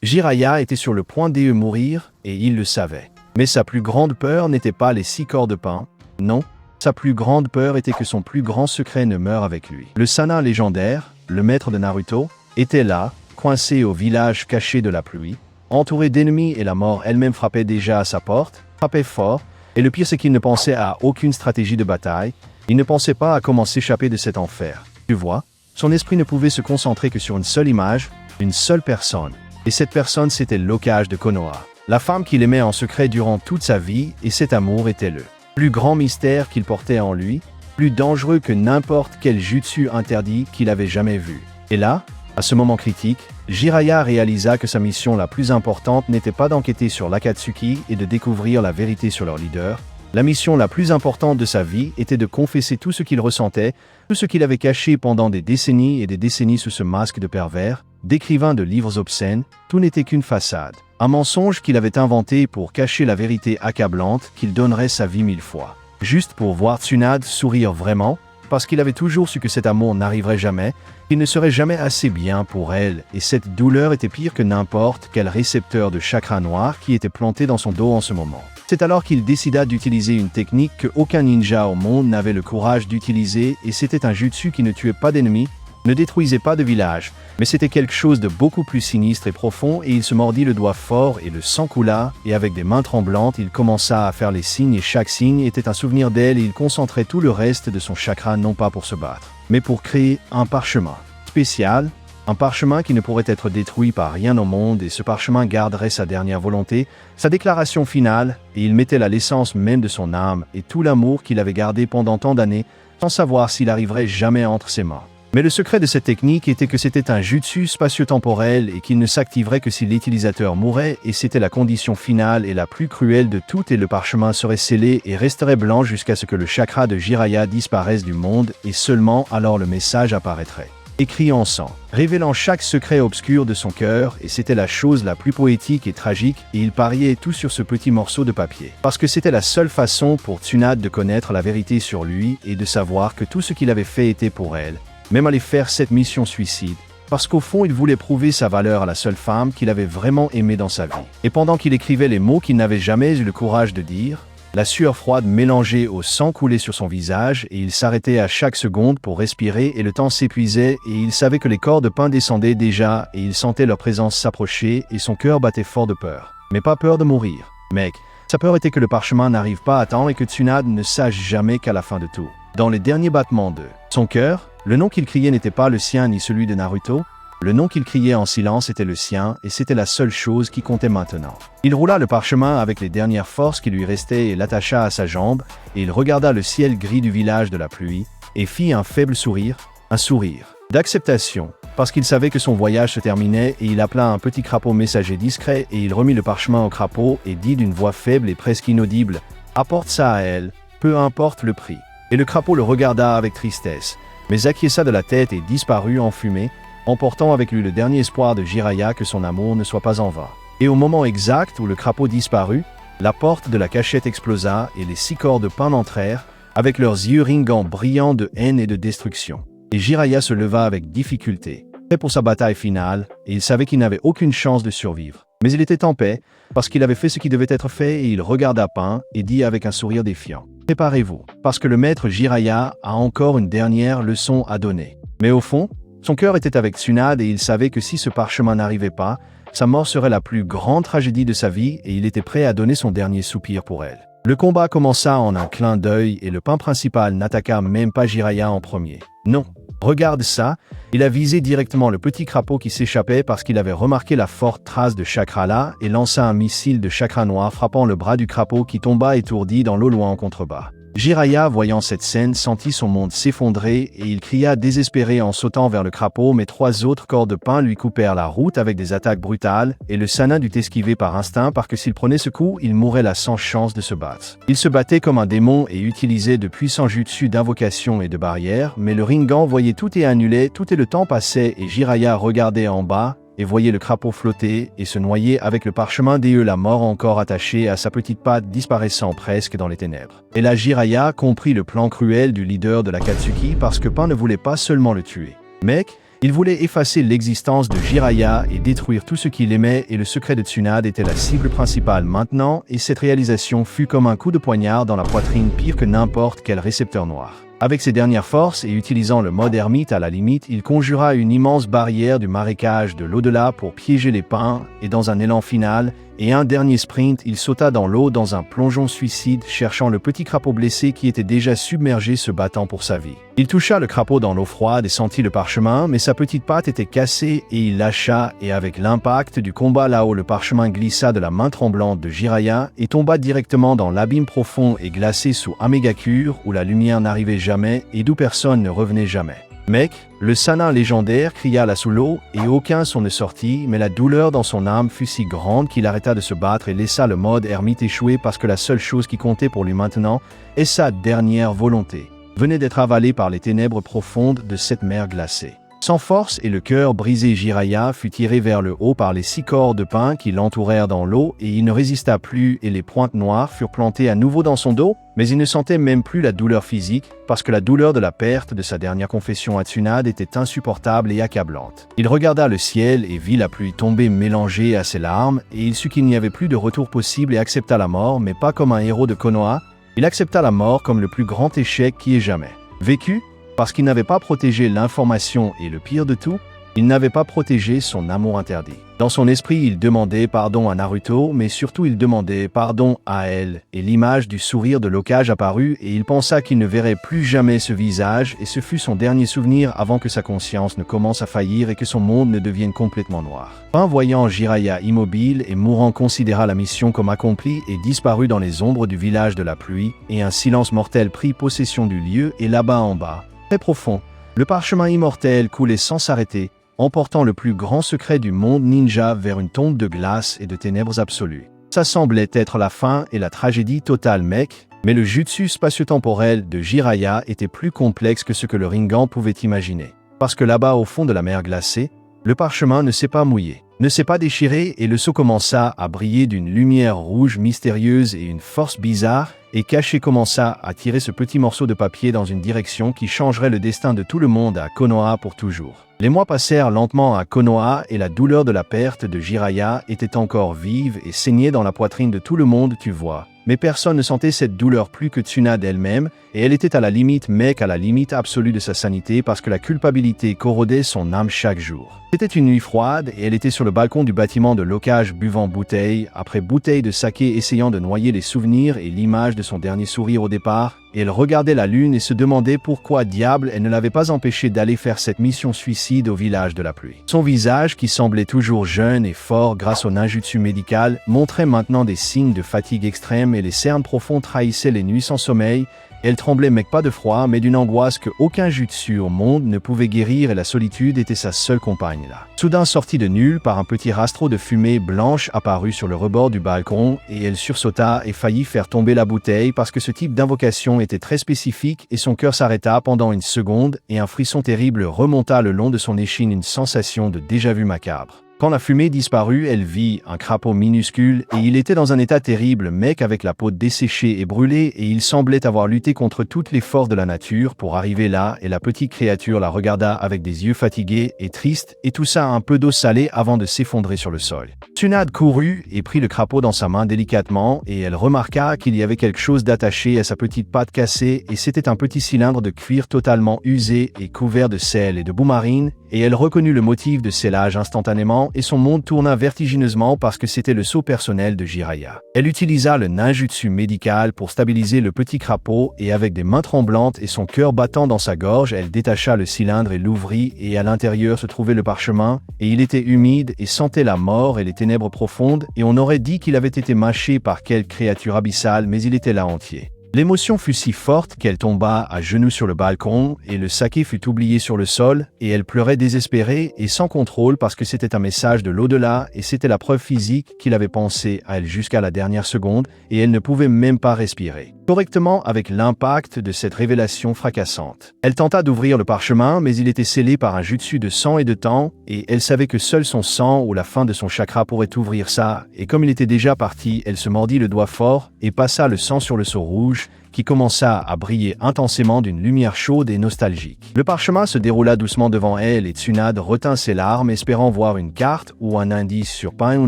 Jiraiya était sur le point de mourir, et il le savait. Mais sa plus grande peur n'était pas les 6 corps de pain, non, sa plus grande peur était que son plus grand secret ne meure avec lui. Le Sannin légendaire, le maître de Naruto, était là, coincé au village caché de la pluie, entouré d'ennemis et la mort elle-même frappait déjà à sa porte, frappait fort, et le pire c'est qu'il ne pensait à aucune stratégie de bataille, il ne pensait pas à comment s'échapper de cet enfer. Tu vois, son esprit ne pouvait se concentrer que sur une seule image, une seule personne. Et cette personne c'était l'Hokage de Konoha. La femme qu'il aimait en secret durant toute sa vie, et cet amour était le plus grand mystère qu'il portait en lui, plus dangereux que n'importe quel jutsu interdit qu'il avait jamais vu. Et là, à ce moment critique, Jiraiya réalisa que sa mission la plus importante n'était pas d'enquêter sur l'Akatsuki et de découvrir la vérité sur leur leader. La mission la plus importante de sa vie était de confesser tout ce qu'il ressentait, tout ce qu'il avait caché pendant des décennies et des décennies sous ce masque de pervers, d'écrivain de livres obscènes, tout n'était qu'une façade. Un mensonge qu'il avait inventé pour cacher la vérité accablante qu'il donnerait sa vie 1000 fois. Juste pour voir Tsunade sourire vraiment, parce qu'il avait toujours su que cet amour n'arriverait jamais, qu'il ne serait jamais assez bien pour elle, et cette douleur était pire que n'importe quel récepteur de chakra noir qui était planté dans son dos en ce moment. C'est alors qu'il décida d'utiliser une technique que aucun ninja au monde n'avait le courage d'utiliser, et c'était un jutsu qui ne tuait pas d'ennemis, ne détruisait pas de village, mais c'était quelque chose de beaucoup plus sinistre et profond, et il se mordit le doigt fort et le sang coula, et avec des mains tremblantes il commença à faire les signes et chaque signe était un souvenir d'elle et il concentrait tout le reste de son chakra non pas pour se battre, mais pour créer un parchemin spécial, un parchemin qui ne pourrait être détruit par rien au monde et ce parchemin garderait sa dernière volonté, sa déclaration finale, et il mettait là l'essence même de son âme et tout l'amour qu'il avait gardé pendant tant d'années, sans savoir s'il arriverait jamais entre ses mains. Mais le secret de cette technique était que c'était un jutsu spatio-temporel et qu'il ne s'activerait que si l'utilisateur mourait et c'était la condition finale et la plus cruelle de toutes et le parchemin serait scellé et resterait blanc jusqu'à ce que le chakra de Jiraiya disparaisse du monde et seulement alors le message apparaîtrait. Écrit en sang, révélant chaque secret obscur de son cœur et c'était la chose la plus poétique et tragique et il pariait tout sur ce petit morceau de papier. Parce que c'était la seule façon pour Tsunade de connaître la vérité sur lui et de savoir que tout ce qu'il avait fait était pour elle. Même aller faire cette mission suicide, parce qu'au fond il voulait prouver sa valeur à la seule femme qu'il avait vraiment aimée dans sa vie. Et pendant qu'il écrivait les mots qu'il n'avait jamais eu le courage de dire, la sueur froide mélangée au sang coulait sur son visage et il s'arrêtait à chaque seconde pour respirer et le temps s'épuisait et il savait que les corps de pain descendaient déjà et il sentait leur présence s'approcher et son cœur battait fort de peur. Mais pas peur de mourir. Mec, sa peur était que le parchemin n'arrive pas à temps et que Tsunade ne sache jamais qu'à la fin de tout. Dans les derniers battements de son cœur, le nom qu'il criait n'était pas le sien ni celui de Naruto, le nom qu'il criait en silence était le sien et c'était la seule chose qui comptait maintenant. Il roula le parchemin avec les dernières forces qui lui restaient et l'attacha à sa jambe et il regarda le ciel gris du village de la pluie et fit un faible sourire, un sourire d'acceptation, parce qu'il savait que son voyage se terminait et il appela un petit crapaud messager discret et il remit le parchemin au crapaud et dit d'une voix faible et presque inaudible « Apporte ça à elle, peu importe le prix ». Et le crapaud le regarda avec tristesse, mais acquiesça de la tête et disparut en fumée, emportant avec lui le dernier espoir de Jiraiya que son amour ne soit pas en vain. Et au moment exact où le crapaud disparut, la porte de la cachette explosa et les 6 corps de pain entrèrent, avec leurs yeux ringants brillants de haine et de destruction. Et Jiraiya se leva avec difficulté, prêt pour sa bataille finale, et il savait qu'il n'avait aucune chance de survivre. Mais il était en paix, parce qu'il avait fait ce qui devait être fait et il regarda Pain et dit avec un sourire défiant. Préparez-vous, parce que le maître Jiraiya a encore une dernière leçon à donner. Mais au fond, son cœur était avec Tsunade et il savait que si ce parchemin n'arrivait pas, sa mort serait la plus grande tragédie de sa vie et il était prêt à donner son dernier soupir pour elle. Le combat commença en un clin d'œil et le pain principal n'attaqua même pas Jiraiya en premier. Non, regarde ça, il a visé directement le petit crapaud qui s'échappait parce qu'il avait remarqué la forte trace de chakra là et lança un missile de chakra noir frappant le bras du crapaud qui tomba étourdi dans l'eau loin en contrebas. Jiraiya, voyant cette scène, sentit son monde s'effondrer et il cria désespéré en sautant vers le crapaud, mais 3 autres corps de pain lui coupèrent la route avec des attaques brutales et le Sannin dut esquiver par instinct parce que s'il prenait ce coup, il mourrait là sans chance de se battre. Il se battait comme un démon et utilisait de puissants jutsu d'invocation et de barrière, mais le Rinnegan voyait tout et annulait, tout et le temps passait et Jiraiya regardait en bas et voyait le crapaud flotter et se noyer avec le parchemin des la mort encore attachée à sa petite patte disparaissant presque dans les ténèbres. Et là Jiraiya comprit le plan cruel du leader de l'Akatsuki parce que Pain ne voulait pas seulement le tuer. Mec, Il voulait effacer l'existence de Jiraiya et détruire tout ce qu'il aimait, et le secret de Tsunade était la cible principale maintenant, et cette réalisation fut comme un coup de poignard dans la poitrine, pire que n'importe quel récepteur noir. Avec ses dernières forces et utilisant le mode ermite à la limite, il conjura une immense barrière du marécage de l'au-delà pour piéger les pins, et dans un élan final et un dernier sprint, il sauta dans l'eau dans un plongeon suicide, cherchant le petit crapaud blessé qui était déjà submergé se battant pour sa vie. Il toucha le crapaud dans l'eau froide et sentit le parchemin, mais sa petite patte était cassée et il lâcha, et avec l'impact du combat là-haut, le parchemin glissa de la main tremblante de Jiraiya et tomba directement dans l'abîme profond et glacé sous Amegakure, où la lumière n'arrivait jamais et d'où personne ne revenait jamais. Mec, le Sannin légendaire cria là sous l'eau, et aucun son ne sortit, mais la douleur dans son âme fut si grande qu'il arrêta de se battre et laissa le mode ermite échouer parce que la seule chose qui comptait pour lui maintenant est sa dernière volonté, venait d'être avalée par les ténèbres profondes de cette mer glacée. Sans force et le cœur brisé, Jiraiya fut tiré vers le haut par les 6 corps de pin qui l'entourèrent dans l'eau, et il ne résista plus et les pointes noires furent plantées à nouveau dans son dos, mais il ne sentait même plus la douleur physique parce que la douleur de la perte de sa dernière confession à Tsunade était insupportable et accablante. Il regarda le ciel et vit la pluie tomber mélangée à ses larmes, et il sut qu'il n'y avait plus de retour possible et accepta la mort, mais pas comme un héros de Konoha, il accepta la mort comme le plus grand échec qui ait jamais vécu. Parce qu'il n'avait pas protégé l'information et le pire de tout, il n'avait pas protégé son amour interdit. Dans son esprit, il demandait pardon à Naruto, mais surtout il demandait pardon à elle, et l'image du sourire de Hokage apparut et il pensa qu'il ne verrait plus jamais ce visage, et ce fut son dernier souvenir avant que sa conscience ne commence à faillir et que son monde ne devienne complètement noir. Pain voyant Jiraiya immobile et mourant considéra la mission comme accomplie et disparut dans les ombres du village de la pluie, et un silence mortel prit possession du lieu, et là-bas en bas, très profond, le parchemin immortel coulait sans s'arrêter, emportant le plus grand secret du monde ninja vers une tombe de glace et de ténèbres absolues. Ça semblait être la fin et la tragédie totale, mec, mais le jutsu spatio-temporel de Jiraiya était plus complexe que ce que le Rinnegan pouvait imaginer. Parce que là-bas au fond de la mer glacée, le parchemin ne s'est pas mouillé, ne s'est pas déchiré, et le sceau commença à briller d'une lumière rouge mystérieuse et une force bizarre, et Caché commença à tirer ce petit morceau de papier dans une direction qui changerait le destin de tout le monde à Konoha pour toujours. Les mois passèrent lentement à Konoha et la douleur de la perte de Jiraiya était encore vive et saignait dans la poitrine de tout le monde, tu vois. Mais personne ne sentait cette douleur plus que Tsunade elle-même, et elle était à la limite, mec, à la limite absolue de sa sanité parce que la culpabilité corrodait son âme chaque jour. C'était une nuit froide et elle était sur le balcon du bâtiment de Hokage buvant bouteille après bouteille de saké, essayant de noyer les souvenirs et l'image de son dernier sourire au départ, et elle regardait la lune et se demandait pourquoi diable elle ne l'avait pas empêché d'aller faire cette mission suicide au village de la pluie. Son visage, qui semblait toujours jeune et fort grâce au ninjutsu médical, montrait maintenant des signes de fatigue extrême et les cernes profonds trahissaient les nuits sans sommeil. Elle tremblait, mec, pas de froid, mais d'une angoisse que aucun jutsu au monde ne pouvait guérir, et la solitude était sa seule compagne là. Soudain sorti de nulle part, un petit rastreau de fumée blanche apparut sur le rebord du balcon, et elle sursauta et faillit faire tomber la bouteille parce que ce type d'invocation était très spécifique, et son cœur s'arrêta pendant une seconde, et un frisson terrible remonta le long de son échine, une sensation de déjà-vu macabre. Quand la fumée disparut, elle vit un crapaud minuscule, et il était dans un état terrible, mec, avec la peau desséchée et brûlée, et il semblait avoir lutté contre toutes les forces de la nature pour arriver là, et la petite créature la regarda avec des yeux fatigués et tristes, et toussa un peu d'eau salée avant de s'effondrer sur le sol. Tsunade courut et prit le crapaud dans sa main délicatement, et elle remarqua qu'il y avait quelque chose d'attaché à sa petite patte cassée, et c'était un petit cylindre de cuir totalement usé et couvert de sel et de boue marine, et elle reconnut le motif de scellage instantanément, et son monde tourna vertigineusement parce que c'était le sceau personnel de Jiraiya. Elle utilisa le ninjutsu médical pour stabiliser le petit crapaud, et avec des mains tremblantes et son cœur battant dans sa gorge, elle détacha le cylindre et l'ouvrit, et à l'intérieur se trouvait le parchemin, et il était humide et sentait la mort et les ténèbres profondes, et on aurait dit qu'il avait été mâché par quelque créature abyssale, mais il était là entier. L'émotion fut si forte qu'elle tomba à genoux sur le balcon, et le saké fut oublié sur le sol, et elle pleurait désespérée et sans contrôle parce que c'était un message de l'au-delà, et c'était la preuve physique qu'il avait pensé à elle jusqu'à la dernière seconde, et elle ne pouvait même pas respirer correctement avec l'impact de cette révélation fracassante. Elle tenta d'ouvrir le parchemin, mais il était scellé par un jutsu de sang et de temps, et elle savait que seul son sang ou la fin de son chakra pourrait ouvrir ça, et comme il était déjà parti, elle se mordit le doigt fort et passa le sang sur le sceau rouge, qui commença à briller intensément d'une lumière chaude et nostalgique. Le parchemin se déroula doucement devant elle et Tsunade retint ses larmes, espérant voir une carte ou un indice sur pain ou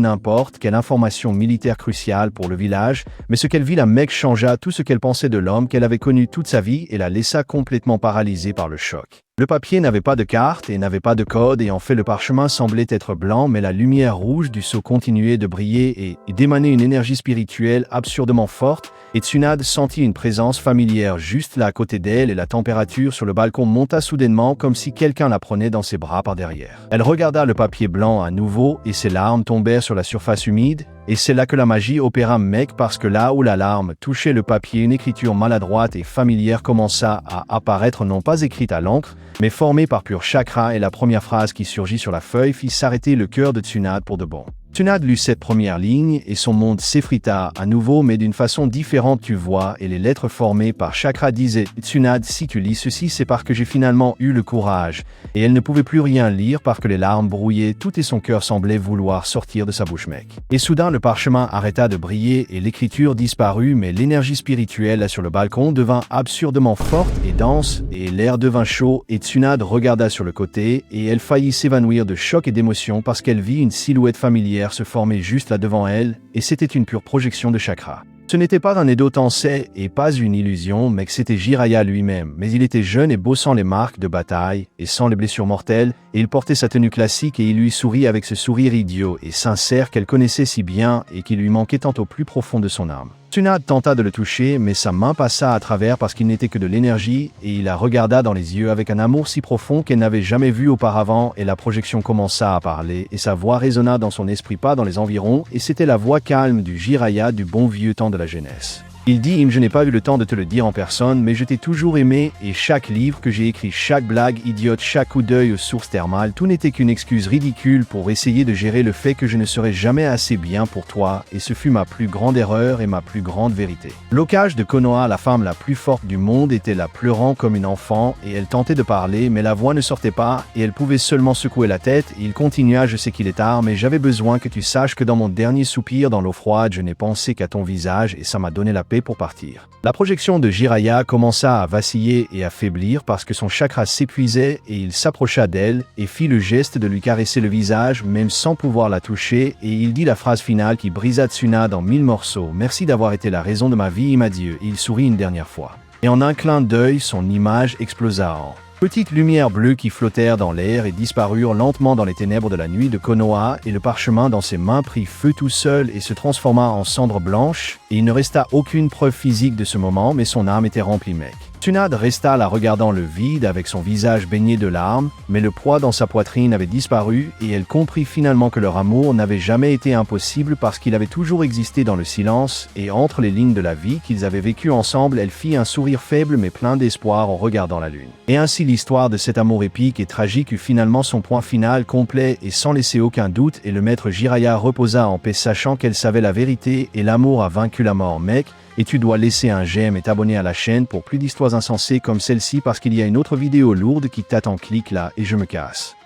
n'importe quelle information militaire cruciale pour le village, mais ce qu'elle vit la Mecque changea tout ce qu'elle pensait de l'homme qu'elle avait connu toute sa vie et la laissa complètement paralysée par le choc. Le papier n'avait pas de carte et n'avait pas de code et en fait le parchemin semblait être blanc mais la lumière rouge du sceau continuait de briller et d'émaner une énergie spirituelle absurdement forte et Tsunade sentit une présence familière juste là à côté d'elle et la température sur le balcon monta soudainement comme si quelqu'un la prenait dans ses bras par derrière. Elle regarda le papier blanc à nouveau et ses larmes tombèrent sur la surface humide et c'est là que la magie opéra mec parce que là où la larme touchait le papier, une écriture maladroite et familière commença à apparaître non pas écrite à l'encre, mais formée par pur chakra et la première phrase qui surgit sur la feuille fit s'arrêter le cœur de Tsunade pour de bon. Tsunade lut cette première ligne et son monde s'effrita à nouveau mais d'une façon différente tu vois et les lettres formées par chakra disaient « Tsunade, si tu lis ceci c'est parce que j'ai finalement eu le courage » et elle ne pouvait plus rien lire parce que les larmes brouillaient tout et son cœur semblait vouloir sortir de sa bouche mec. Et soudain le parchemin arrêta de briller et l'écriture disparut mais l'énergie spirituelle là sur le balcon devint absurdement forte et dense et l'air devint chaud et Tsunade regarda sur le côté et elle faillit s'évanouir de choc et d'émotion parce qu'elle vit une silhouette familière se formait juste là devant elle, et c'était une pure projection de chakra. Ce n'était pas un Edo Tensei et pas une illusion, mais que c'était Jiraiya lui-même. Mais il était jeune et beau sans les marques de bataille et sans les blessures mortelles, et il portait sa tenue classique et il lui sourit avec ce sourire idiot et sincère qu'elle connaissait si bien et qui lui manquait tant au plus profond de son âme. Tsunade tenta de le toucher, mais sa main passa à travers parce qu'il n'était que de l'énergie et il la regarda dans les yeux avec un amour si profond qu'elle n'avait jamais vu auparavant et la projection commença à parler et sa voix résonna dans son esprit pas dans les environs et c'était la voix calme du Jiraiya du bon vieux temps de la jeunesse. Il dit « Je n'ai pas eu le temps de te le dire en personne, mais je t'ai toujours aimé et chaque livre que j'ai écrit, chaque blague idiote, chaque coup d'œil aux sources thermales, tout n'était qu'une excuse ridicule pour essayer de gérer le fait que je ne serais jamais assez bien pour toi et ce fut ma plus grande erreur et ma plus grande vérité. » L'occage de Konoha, la femme la plus forte du monde, était là pleurant comme une enfant et elle tentait de parler, mais la voix ne sortait pas et elle pouvait seulement secouer la tête et il continua « Je sais qu'il est tard, mais j'avais besoin que tu saches que dans mon dernier soupir dans l'eau froide, je n'ai pensé qu'à ton visage et ça m'a donné la paix pour partir. » La projection de Jiraiya commença à vaciller et à faiblir parce que son chakra s'épuisait et il s'approcha d'elle et fit le geste de lui caresser le visage même sans pouvoir la toucher et il dit la phrase finale qui brisa Tsunade en 1000 morceaux. « Merci d'avoir été la raison de ma vie, Imadieu. » Et il sourit une dernière fois. Et en un clin d'œil, son image explosa en petites lumières bleues qui flottèrent dans l'air et disparurent lentement dans les ténèbres de la nuit de Konoha et le parchemin dans ses mains prit feu tout seul et se transforma en cendre blanche et il ne resta aucune preuve physique de ce moment mais son âme était remplie mec. Tsunade resta la regardant le vide avec son visage baigné de larmes, mais le poids dans sa poitrine avait disparu et elle comprit finalement que leur amour n'avait jamais été impossible parce qu'il avait toujours existé dans le silence et entre les lignes de la vie qu'ils avaient vécue ensemble, elle fit un sourire faible mais plein d'espoir en regardant la lune. Et ainsi l'histoire de cet amour épique et tragique eut finalement son point final complet et sans laisser aucun doute et le maître Jiraiya reposa en paix sachant qu'elle savait la vérité et l'amour a vaincu la mort mec. Et tu dois laisser un j'aime et t'abonner à la chaîne pour plus d'histoires insensées comme celle-ci parce qu'il y a une autre vidéo lourde qui t'attend, clique là et je me casse.